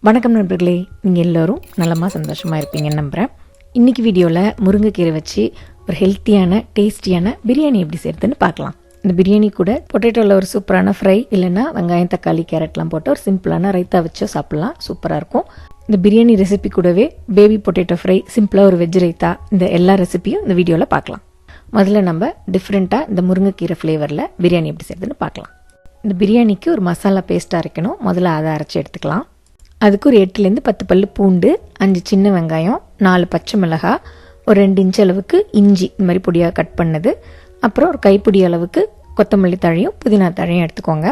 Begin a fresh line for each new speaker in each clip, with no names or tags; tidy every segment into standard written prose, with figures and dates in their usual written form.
வணக்கம் நண்பர்களே, நீங்கள் எல்லோரும் நலமாக சந்தோஷமாக இருப்பீங்கன்னு நம்புகிறேன். இன்றைக்கி வீடியோவில் முருங்கைக்கீரை வச்சு ஒரு ஹெல்த்தியான டேஸ்டியான பிரியாணி எப்படி செய்கிறதுன்னு பார்க்கலாம். இந்த பிரியாணி கூட பொட்டேட்டோவில் ஒரு சூப்பரான ஃப்ரை, இல்லைன்னா வெங்காயம் தக்காளி கேரட்லாம் போட்டு ஒரு சிம்பிளான ரைத்தா வச்சோ சாப்பிட்லாம், சூப்பராக இருக்கும். இந்த பிரியாணி ரெசிபி கூடவே பேபி பொட்டேட்டோ ஃப்ரை, சிம்பிளாக ஒரு வெஜ் ரைத்தா, இந்த எல்லா ரெசிபியும் இந்த வீடியோவில் பார்க்கலாம். முதல்ல நம்ம டிஃப்ரெண்ட்டாக இந்த முருங்கைக்கீரை ஃப்ளேவரில் பிரியாணி எப்படி செய்கிறதுன்னு பார்க்கலாம். இந்த பிரியாணிக்கு ஒரு மசாலா பேஸ்ட்டாக அரைக்கணும். முதல்ல அதை அரைச்சி எடுத்துக்கலாம். அதுக்கு ஒரு 8லேருந்து 10 பல்லு பூண்டு, 5 சின்ன வெங்காயம், 4 பச்சை மிளகாய், ஒரு 2 இன்ச் அளவுக்கு இஞ்சி இந்த மாதிரி பொடியாக கட் பண்ணது, அப்புறம் ஒரு கைப்பிடி அளவுக்கு கொத்தமல்லி தழையும் புதினா தழையும் எடுத்துக்கோங்க.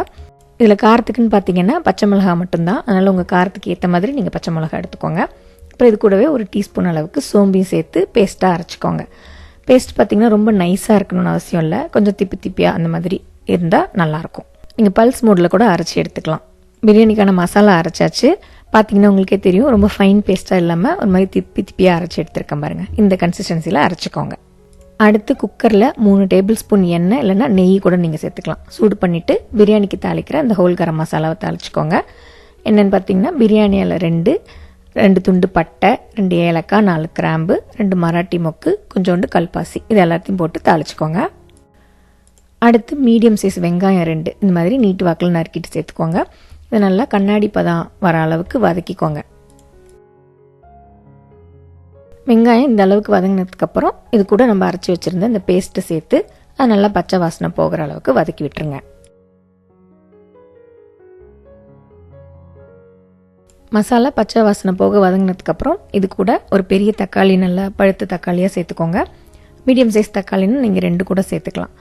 இதில் காரத்துக்குன்னு பார்த்தீங்கன்னா பச்சை மிளகாய் மட்டும்தான், அதனால் உங்கள் காரத்துக்கு ஏற்ற மாதிரி நீங்கள் பச்சை மிளகாய் எடுத்துக்கோங்க. அப்புறம் இது கூடவே ஒரு டீஸ்பூன் அளவுக்கு சோம்பையும் சேர்த்து பேஸ்ட்டாக அரைச்சிக்கோங்க. பேஸ்ட் பார்த்திங்கன்னா ரொம்ப நைஸாக இருக்கணும்னு அவசியம் இல்லை, கொஞ்சம் திப்பி திப்பியாக அந்த மாதிரி இருந்தால் நல்லாயிருக்கும். நீங்கள் பல்ஸ் மோடில் கூட அரைச்சி எடுத்துக்கலாம். பிரியாணிக்கான மசாலா அரைச்சாச்சு. பார்த்தீங்கன்னா உங்களுக்கே தெரியும், ரொம்ப ஃபைன் பேஸ்ட்டாக இல்லாமல் ஒரு மாதிரி திப்பி திப்பியாக அரைச்சி எடுத்துருக்கேன் பாருங்கள். இந்த கன்சிஸ்டன்சியில் அரைச்சிக்கோங்க. அடுத்து குக்கரில் 3 டேபிள் ஸ்பூன் எண்ணெய் இல்லைன்னா நெய் கூட நீங்கள் சேர்த்துக்கலாம். சூடு பண்ணிவிட்டு பிரியாணிக்கு தாளிக்கிற அந்த ஹோல் கரம் மசாலாவை தாளிச்சிக்கோங்க. என்னென்னு பார்த்தீங்கன்னா பிரியாணி இலை 2 துண்டு பட்டை, 2 ஏலக்காய், 4 கிராம்பு, 2 மராட்டி மொக்கு, கொஞ்சோண்டு கல்பாசி, இது எல்லாத்தையும் போட்டு தாளிச்சிக்கோங்க. அடுத்து மீடியம் சைஸ் வெங்காயம் 2 இந்த மாதிரி நீட்டு வாக்கில் நறுக்கிட்டு சேர்த்துக்கோங்க. இதை நல்லா கண்ணாடி பதம் வர அளவுக்கு வதக்கிக்கோங்க. வெங்காயம் இந்த அளவுக்கு வதங்கினதுக்கப்புறம் இது கூட நம்ம அரைச்சி வச்சுருந்த இந்த பேஸ்ட்டை சேர்த்து அது நல்லா பச்சை வாசனை போகிற அளவுக்கு வதக்கி விட்டுருங்க. மசாலா பச்சை வாசனை போக வதங்கினதுக்கப்புறம் இது கூட ஒரு பெரிய தக்காளி, நல்லா பழுத்த தக்காளியாக சேர்த்துக்கோங்க. மீடியம் சைஸ் தக்காளின்னு நீங்கள் 2 கூட சேர்த்துக்கலாம்.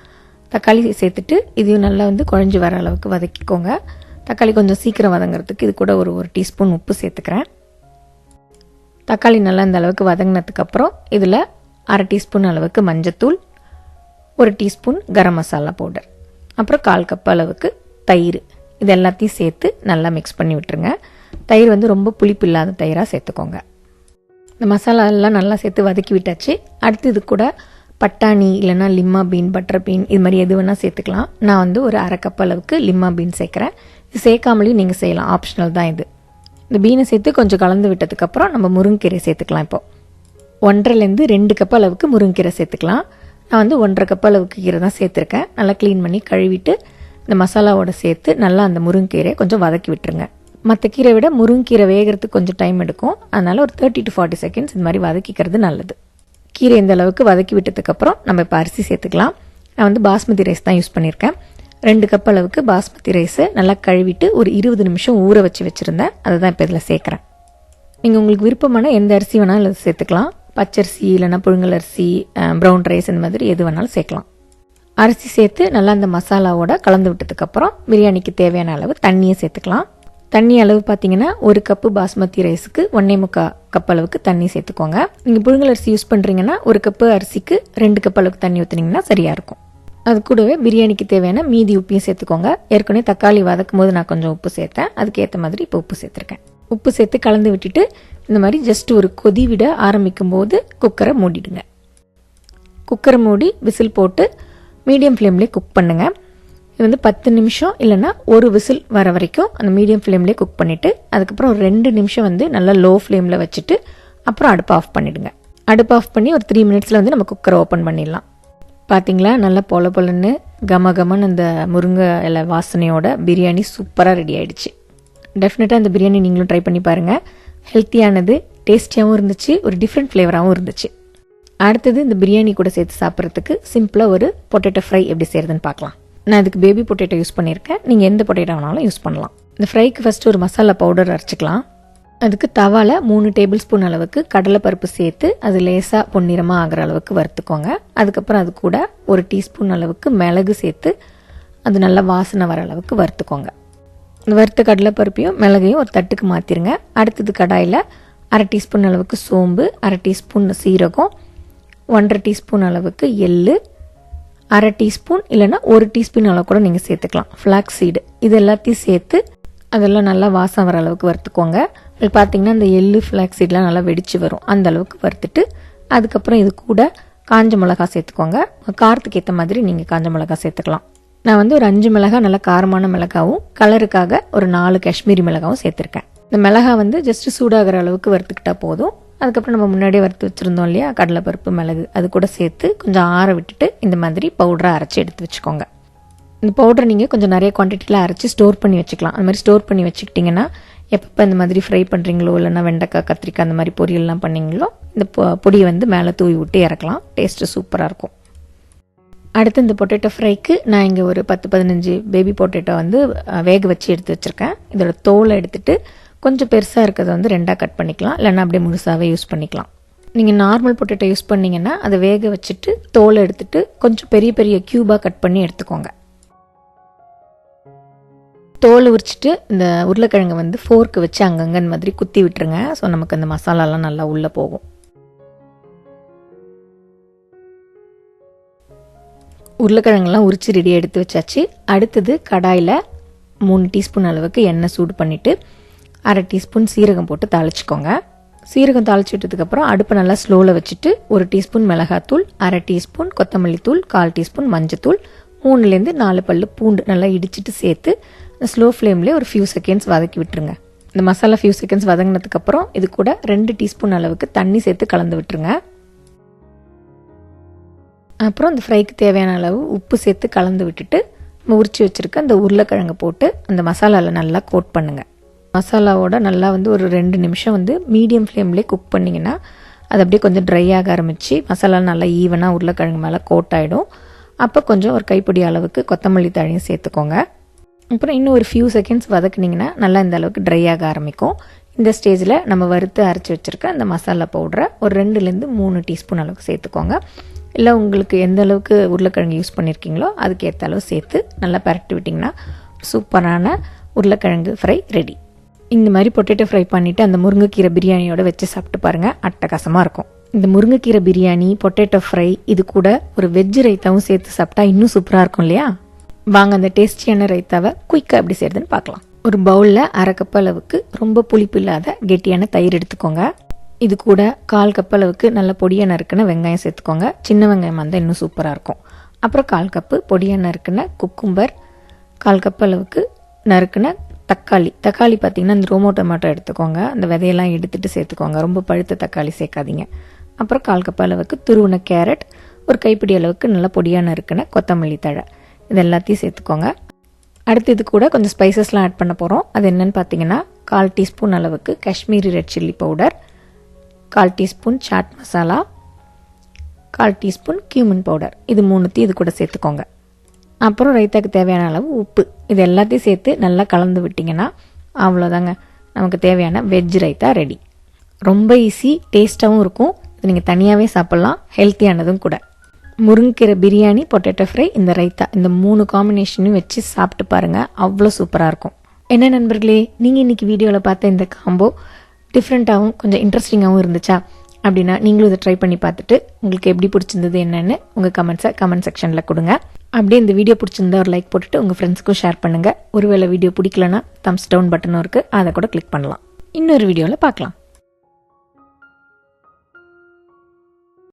தக்காளி சேர்த்துட்டு இதையும் நல்லா குழஞ்சி வர அளவுக்கு வதக்கிக்கோங்க. தக்காளி கொஞ்சம் சீக்கிரம் வதங்கிறதுக்கு இது கூட ஒரு டீஸ்பூன் உப்பு சேர்த்துக்கிறேன். தக்காளி நல்லா இந்த அளவுக்கு வதங்கினதுக்கப்புறம் இதில் 1/2 டீஸ்பூன் அளவுக்கு மஞ்சத்தூள், 1 டீஸ்பூன் கரம் மசாலா பவுடர், அப்புறம் 1/4 கப் அளவுக்கு தயிர், இது எல்லாத்தையும் சேர்த்து நல்லா மிக்ஸ் பண்ணி விட்டுருங்க. தயிர் ரொம்ப புளிப்பு இல்லாத தயிராக சேர்த்துக்கோங்க. இந்த மசாலா எல்லாம் நல்லா சேர்த்து வதக்கி விட்டாச்சு. அடுத்து இது கூட பட்டாணி இல்லைனா லிம்மா பீன், பட்டர் பீன், இது மாதிரி எது வேணால் சேர்த்துக்கலாம். நான் ஒரு 1/2 கப் அளவுக்கு லிம்மா பீன் சேர்க்குறேன். இது சேர்க்காமலேயும் நீங்கள் செய்யலாம், ஆப்ஷனல் தான் இது. இந்த பீனை சேர்த்து கொஞ்சம் கலந்து விட்டதுக்கப்புறம் நம்ம முருங்கீரை சேர்த்துக்கலாம். இப்போது 1.5லேருந்து 2 கப் அளவுக்கு முருங்கீரை சேர்த்துக்கலாம். நான் 1.5 கப் அளவுக்கு கீரை தான் சேர்த்துருக்கேன். நல்லா க்ளீன் பண்ணி கழுவிட்டு இந்த மசாலாவோட சேர்த்து நல்லா அந்த முருங்கீரையை கொஞ்சம் வதக்கி விட்டுருங்க. மற்ற கீரை விட முருங்கீரை வேகிறதுக்கு கொஞ்சம் டைம் எடுக்கும், அதனால் ஒரு 30 to 40 செகண்ட்ஸ் இந்த மாதிரி வதக்கிக்கிறது நல்லது. கீரை இந்த அளவுக்கு வதக்கி விட்டதுக்கப்புறம் நம்ம இப்போ அரிசி சேர்த்துக்கலாம். நான் பாஸ்மதி ரைஸ் தான் யூஸ் பண்ணியிருக்கேன். 2 கப் அளவுக்கு பாஸ்மதி ரைஸை நல்லா கழுவிட்டு ஒரு 20 நிமிஷம் ஊற வச்சுருந்தேன். அதை தான் இப்போ இதில் சேர்க்குறேன். நீங்கள் உங்களுக்கு விருப்பமான எந்த அரிசி வேணாலும் இதில் சேர்த்துக்கலாம். பச்சரிசி இல்லைனா புழுங்கல் அரிசி, ப்ரௌன் ரைஸ், இந்த மாதிரி எது வேணாலும் சேர்க்கலாம். அரிசி சேர்த்து நல்லா அந்த மசாலாவோட கலந்து விட்டதுக்கப்புறம் பிரியாணிக்கு தேவையான அளவு தண்ணியை சேர்த்துக்கலாம். தண்ணி அளவு பார்த்தீங்கன்னா 1 கப்பு பாஸ்மதி ரைஸுக்கு 1.25 கப் அளவுக்கு தண்ணி சேர்த்துக்கோங்க. நீங்கள் புழுங்கல் அரிசி யூஸ் பண்ணுறீங்கன்னா 1 கப்பு அரிசிக்கு 2 கப் அளவுக்கு தண்ணி ஊற்றுனீங்கன்னா சரியாக இருக்கும். அது கூடவே பிரியாணிக்கு தேவையான மீதி உப்பையும் சேர்த்துக்கோங்க. ஏற்கனவே தக்காளி வதக்கும் போது நான் கொஞ்சம் உப்பு சேர்த்தேன், அதுக்கேற்ற மாதிரி இப்போ உப்பு சேர்த்துருக்கேன். உப்பு சேர்த்து கலந்து விட்டுட்டு இந்த மாதிரி ஜஸ்ட் ஒரு கொதி விட ஆரம்பிக்கும் போது குக்கரை மூடிடுங்க. குக்கரை மூடி விசில் போட்டு மீடியம் ஃப்ளேம்லேயே குக் பண்ணுங்கள். இது 10 நிமிஷம் இல்லைன்னா ஒரு விசில் வர வரைக்கும் அந்த மீடியம் ஃப்ளேம்லேயே குக் பண்ணிவிட்டு அதுக்கப்புறம் ஒரு 2 நிமிஷம் நல்லா லோ ஃப்ளேமில் வச்சுட்டு அப்புறம் அடுப்பு ஆஃப் பண்ணிவிடுங்க. அடுப்பு ஆஃப் பண்ணி ஒரு 3 மினிட்ஸில் நம்ம குக்கரை ஓப்பன் பண்ணிடலாம். பார்த்தீங்களா, நல்லா பொலன்னு கமகமன்னு அந்த முருங்கை இலை வாசனையோட பிரியாணி சூப்பராக ரெடி ஆகிடுச்சு. டெஃபினட்டாக இந்த பிரியாணி நீங்களும் ட்ரை பண்ணி பாருங்கள். ஹெல்த்தியானது, டேஸ்டியாகவும் இருந்துச்சு, ஒரு டிஃப்ரெண்ட் ஃப்ளேவராகவும் இருந்துச்சு. அடுத்தது இந்த பிரியாணி கூட சேர்த்து சாப்பிட்றதுக்கு சிம்பிளாக ஒரு பொட்டேட்டோ ஃப்ரை எப்படி செய்கிறதுன்னு பார்க்கலாம். நான் இதுக்கு பேபி பொட்டேட்டோ யூஸ் பண்ணியிருக்கேன். நீங்கள் எந்த பொட்டேட்டோ வேணாலும் யூஸ் பண்ணலாம். இந்த ஃப்ரைக்கு ஃபஸ்ட்டு ஒரு மசாலா பவுடர் அரைச்சிக்கலாம். அதுக்கு தவால 3 டேபிள் ஸ்பூன் அளவுக்கு கடலைப்பருப்பு சேர்த்து அது லேசாக பொன்னிறமாக ஆகிற அளவுக்கு வறுத்துக்கோங்க. அதுக்கப்புறம் அது கூட 1 டீஸ்பூன் அளவுக்கு மிளகு சேர்த்து அது நல்லா வாசனை வர அளவுக்கு வறுத்துக்கோங்க. இந்த வறுத்த கடலைப்பருப்பையும் மிளகையும் ஒரு தட்டுக்கு மாற்றிடுங்க. அடுத்தது கடாயில் 1/2 டீஸ்பூன் அளவுக்கு சோம்பு, 1/2 டீஸ்பூன் சீரகம், 1.5 டீஸ்பூன் அளவுக்கு எள்ளு, 1/2 டீஸ்பூன் இல்லைன்னா 1 டீஸ்பூன் அளவு கூட நீங்கள் சேர்த்துக்கலாம் ஃப்ளாக்ஸ் சீடு, இது எல்லாத்தையும் சேர்த்து அதெல்லாம் நல்லா வாசம் வர அளவுக்கு வறுத்துக்கோங்க. பார்த்தீங்கன்னா இந்த எள்ளு ஃப்ளாக்ஸ் சீட்லாம் நல்லா வெடிச்சு வரும், அந்த அளவுக்கு வறுத்துட்டு அதுக்கப்புறம் இது கூட காஞ்ச மிளகா சேர்த்துக்கோங்க. காரத்துக்கு ஏற்ற மாதிரி நீங்கள் காஞ்ச மிளகா சேர்த்துக்கலாம். நான் ஒரு 5 மிளகாய் நல்லா காரமான மிளகாவும் கலருக்காக ஒரு 4 காஷ்மீரி மிளகாவும் சேர்த்துருக்கேன். இந்த மிளகா வந்து ஜஸ்ட் சூடாகிற அளவுக்கு வறுத்துக்கிட்டா போதும். அதுக்கப்புறம் நம்ம முன்னாடியே வறுத்து வச்சுருந்தோம் இல்லையா கடலைப்பருப்பு, மிளகு, அது கூட சேர்த்து கொஞ்சம் ஆற விட்டுட்டு இந்த மாதிரி பவுடரை அரைச்சி எடுத்து வச்சுக்கோங்க. இந்த பவுடரை நீங்கள் கொஞ்சம் நிறைய குவான்டிட்டியில் அரைச்சி ஸ்டோர் பண்ணி வச்சுக்கலாம். அந்த மாதிரி ஸ்டோர் பண்ணி வச்சுக்கிட்டிங்கன்னா எப்போ இந்த மாதிரி ஃப்ரை பண்ணுறீங்களோ இல்லைன்னா வெண்டைக்காய், கத்திரிக்காய் அந்த மாதிரி பொரியல்லாம் பண்ணிங்களோ இந்த பொடியை வந்து மேலே தூவி விட்டு இறக்கலாம். டேஸ்ட்டு சூப்பராக இருக்கும். அடுத்து இந்த பொட்டேட்டோ ஃப்ரைக்கு நான் இங்கே ஒரு 10-15 பேபி பொட்டேட்டோ வந்து வேக வச்சு எடுத்து வச்சுருக்கேன். இதோட தோலை எடுத்துகிட்டு கொஞ்சம் பெருசாக இருக்கிறத வந்து 2ஆக கட் பண்ணிக்கலாம், இல்லைன்னா அப்படியே முழுசாகவே யூஸ் பண்ணிக்கலாம். நீங்கள் நார்மல் பொட்டேட்டோ யூஸ் பண்ணிங்கன்னா அதை வேக வச்சுட்டு தோலை எடுத்துகிட்டு கொஞ்சம் பெரிய பெரிய க்யூபாக கட் பண்ணி எடுத்துக்கோங்க. தோல் உரிச்சிட்டு இந்த உருளைக்கிழங்கை வந்து ஃபோர்க்கு வச்சு அங்கங்கே இந்த மாதிரி குத்தி விட்டுருங்க. ஸோ நமக்கு அந்த மசாலாலாம் நல்லா உள்ளே போகும். உருளைக்கிழங்கெல்லாம் உரிச்சு ரெடியாக எடுத்து வச்சாச்சு. அடுத்தது கடாயில் 3 டீஸ்பூன் அளவுக்கு எண்ணெய் சூடு பண்ணிவிட்டு 1/2 டீஸ்பூன் சீரகம் போட்டு தாளிச்சிக்கோங்க. சீரகம் தாளிச்சு விட்டதுக்கப்புறம் அடுப்பை நல்லா ஸ்லோவில் வச்சுட்டு 1 டீஸ்பூன் மிளகாத்தூள், 1/2 டீஸ்பூன் கொத்தமல்லி தூள், 1/4 டீஸ்பூன் மஞ்சத்தூள், 3லேருந்து 4 பல்லு பூண்டு நல்லா இடிச்சிட்டு சேர்த்து ஸ்லோ ஃப்ளேம்லேயே ஒரு ஃபியூ செகண்ட்ஸ் வதக்கி விட்டுருங்க. இந்த மசாலா ஃபியூ செகண்ட்ஸ் வதங்கினதுக்கப்புறம் இது கூட 2 டீஸ்பூன் அளவுக்கு தண்ணி சேர்த்து கலந்து விட்டுருங்க. அப்புறம் இந்த ஃப்ரைக்கு தேவையான அளவு உப்பு சேர்த்து கலந்து விட்டுட்டு உரிச்சு வச்சுருக்க அந்த உருளைக்கிழங்கை போட்டு அந்த மசாலாவில் நல்லா கோட் பண்ணுங்கள். மசாலாவோட நல்லா வந்து ஒரு 2 நிமிஷம் வந்து மீடியம் ஃப்ளேம்லேயே குக் பண்ணிங்கன்னா அது அப்படியே கொஞ்சம் ட்ரை ஆக ஆரம்பித்து மசாலா நல்லா ஈவனாக உருளைக்கிழங்கு மேலே கோட் ஆகிடும். அப்போ கொஞ்சம் ஒரு கைப்பிடி அளவுக்கு கொத்தமல்லி தழையும் சேர்த்துக்கோங்க. அப்புறம் இன்னும் ஒரு ஃபியூ செகண்ட்ஸ் வதக்குனிங்கன்னா நல்லா இந்த அளவுக்கு ட்ரை ஆக ஆரம்பிக்கும். இந்த ஸ்டேஜில் நம்ம வறுத்து அரைச்சி வச்சுருக்க அந்த மசாலா பவுடரை ஒரு 2லேருந்து 3 டீஸ்பூன் அளவுக்கு சேர்த்துக்கோங்க. இல்லை உங்களுக்கு எந்த அளவுக்கு உருளைக்கிழங்கு யூஸ் பண்ணியிருக்கீங்களோ அதுக்கு ஏற்ற அளவு சேர்த்து நல்லா பரட்டி விட்டிங்கன்னா சூப்பரான உருளைக்கிழங்கு ஃப்ரை ரெடி. இந்த மாதிரி பொட்டேட்டோ ஃப்ரை பண்ணிவிட்டு அந்த முருங்கைக்கீரை பிரியாணியோட வச்சு சாப்பிட்டு பாருங்கள், அட்டகாசமாக இருக்கும். இந்த முருங்கைக்கீரை பிரியாணி, பொட்டேட்டோ ஃப்ரை, இது கூட ஒரு வெஜ் ரைத்தாவும் சேர்த்து சாப்பிட்டா இன்னும் சூப்பராக இருக்கும் இல்லையா? வாங்க அந்த டேஸ்டியான ரைத்தாவை குயிக்காக எப்படி செய்யுதுன்னு பார்க்கலாம். ஒரு பவுலில் 1/2 கப் அளவுக்கு ரொம்ப புளிப்பு இல்லாத கெட்டியான தயிர் எடுத்துக்கோங்க. இது கூட 1/4 கப் அளவுக்கு நல்ல பொடியாக நறுக்குன வெங்காயம் சேர்த்துக்கோங்க. சின்ன வெங்காயம் இருந்தால் இன்னும் சூப்பராக இருக்கும். அப்புறம் 1/4 கப்பு பொடியாக நறுக்குன குக்கும்பர், 1/4 கப் அளவுக்கு நறுக்குன தக்காளி பார்த்தீங்கன்னா இந்த ரோமோ டொமேட்டோ எடுத்துக்கோங்க. அந்த விதையெல்லாம் எடுத்துகிட்டு சேர்த்துக்கோங்க, ரொம்ப பழுத்த தக்காளி சேர்க்காதீங்க. அப்புறம் 1/4 கப் அளவுக்கு துருவின கேரட், ஒரு கைப்பிடி அளவுக்கு நல்லா பொடியாக நறுக்குன கொத்தமல்லி தழை, இது எல்லாத்தையும் சேர்த்துக்கோங்க. அடுத்து இது கூட கொஞ்சம் ஸ்பைசஸ்லாம் ஆட் பண்ண போகிறோம். அது என்னென்னு பார்த்தீங்கன்னா 1/4 டீஸ்பூன் அளவுக்கு Kashmiri red chilli powder, 1/4 teaspoon chaat masala, 1/4 teaspoon cumin powder, இது 3த்தையும் இது கூட சேர்த்துக்கோங்க. அப்புறம் ரைத்தாக்கு தேவையான அளவு உப்பு, இது எல்லாத்தையும் சேர்த்து நல்லா கலந்து விட்டிங்கன்னா அவ்வளோதாங்க, நமக்கு தேவையான வெஜ் ரைத்தா ரெடி. ரொம்ப ஈஸி, டேஸ்ட்டாகவும் இருக்கும். இது நீங்கள் தனியாகவே சாப்பிட்லாம், ஹெல்த்தியானதும் கூட. முருங்கைக்கீரை பிரியாணி, பொட்டேட்டோ ஃப்ரை, இந்த ரைத்தா, இந்த 3 காம்பினேஷனையும் வச்சு சாப்பிட்டு பாருங்கள், அவ்வளோ சூப்பராக இருக்கும். என்ன நண்பர்களே, நீங்கள் இன்றைக்கி வீடியோவில் பார்த்த இந்த காம்போ டிஃப்ரெண்ட்டாகவும் கொஞ்சம் இன்ட்ரெஸ்டிங்காகவும் இருந்துச்சா? அப்படின்னா நீங்களும் இதை ட்ரை பண்ணி பார்த்துட்டு உங்களுக்கு எப்படி பிடிச்சிருந்தது என்னென்னு உங்கள் கமெண்ட்ஸை கமெண்ட் செக்ஷனில் கொடுங்க. அப்படியே இந்த வீடியோ பிடிச்சிருந்தா ஒரு லைக் போட்டுட்டு உங்கள் ஃப்ரெண்ட்ஸ்க்கும் ஷேர் பண்ணுங்கள். ஒருவேளை வீடியோ பிடிக்கலன்னா தம்ஸ் டவுன் பட்டனும் இருக்குது, அதை கூட கிளிக் பண்ணலாம். இன்னொரு வீடியோவில் பார்க்கலாம்.